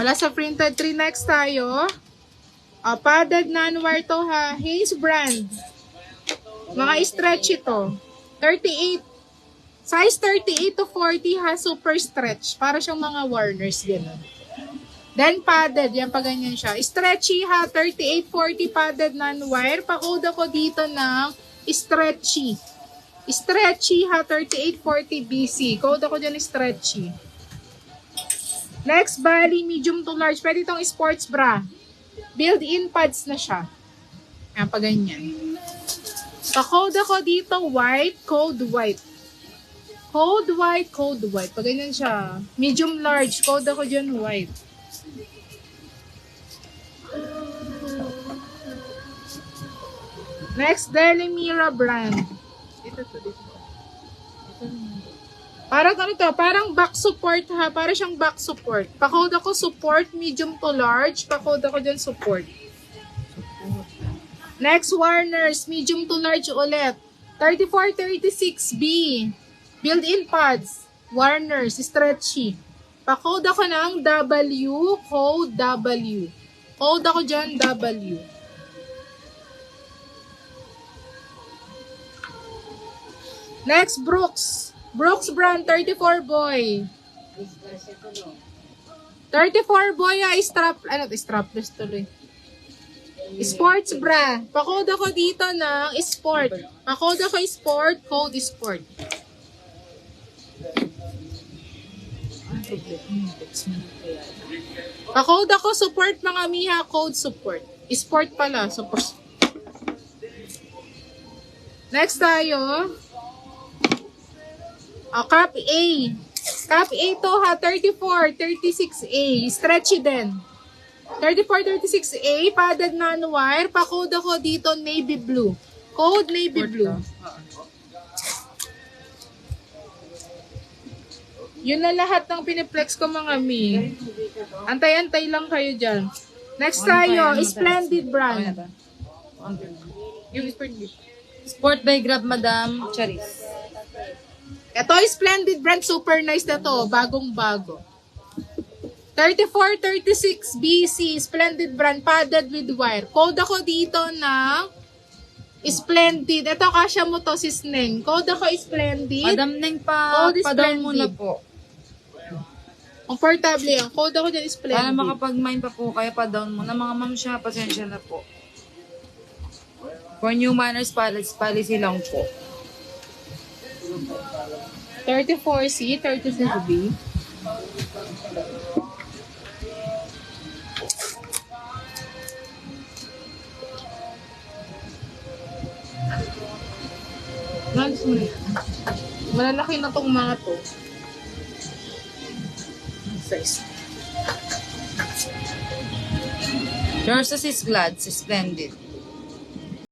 Wala sa printed 3. Next tayo. Padded non-wire to ha. Hanes brand. Mga stretch ito. 38. Size 38 to 40 ha. Super stretch. Para siyang mga Warners. Ganun. Then padded. Yan pa ganyan siya. Stretchy ha. 38-40 padded non-wire. Pa-code ako dito ng stretchy. Stretchy ha. 38-40 BC. Code ako dyan stretchy. Next, Bali, medium to large. Pwede itong sports bra. Built-in pads na siya. Ayan, pa ganyan. Pa-code ako dito, white, code white. Code white, code white. Pa ganyan siya. Medium large, code ako dyan, white. Next, Delimira brand. Dito. Parang ano to, parang back support ha, para siyang back support. Pa-code ako support, medium to large, pa-code ako dyan support. Next, Warners, medium to large ulit. 34-36B, built-in pads, Warners, stretchy. Pa-code ako ng W, code W. Code ako dyan, W. Next, Brooks. Brooks brand, 34 boy. 34 boy, strapless tuloy. Sports bra. Pa-code ako dito ng sport. Pa-code ako sport, code sport. Pa-code ako support mga miha, code support. Sport pala, support. Next tayo. Cap A. Cap A to ha, 34, 36A. Stretchy din. 34, 36A, padded non-wire. Pa-code ako dito, navy blue. Code navy blue. Yun na lahat ng piniplex ko mga mi. Antay-antay lang kayo dyan. Next tayo, Splendid brand. Yung Splendid. Sport by Grab, Madam Charis. Ito, Splendid brand. Super nice na to. Bagong-bago. 34-36 BC. Splendid brand. Padded with wire. Code ako dito ng Splendid. Ito, kasya mo to, sis Neng. Code ako Splendid. Madam Neng pa, Code pa-down Splendid. muna po. Comfortable yan. Code ako dyan Splendid. Para makapag-mine pa po kayo, pa-down muna. Mga ma'am siya, pasensya na po. For new manners policy lang po. 34C, 36B. Malas mo na yan. Malalaki na tong mga to. Size. Yours is glad, Splendid.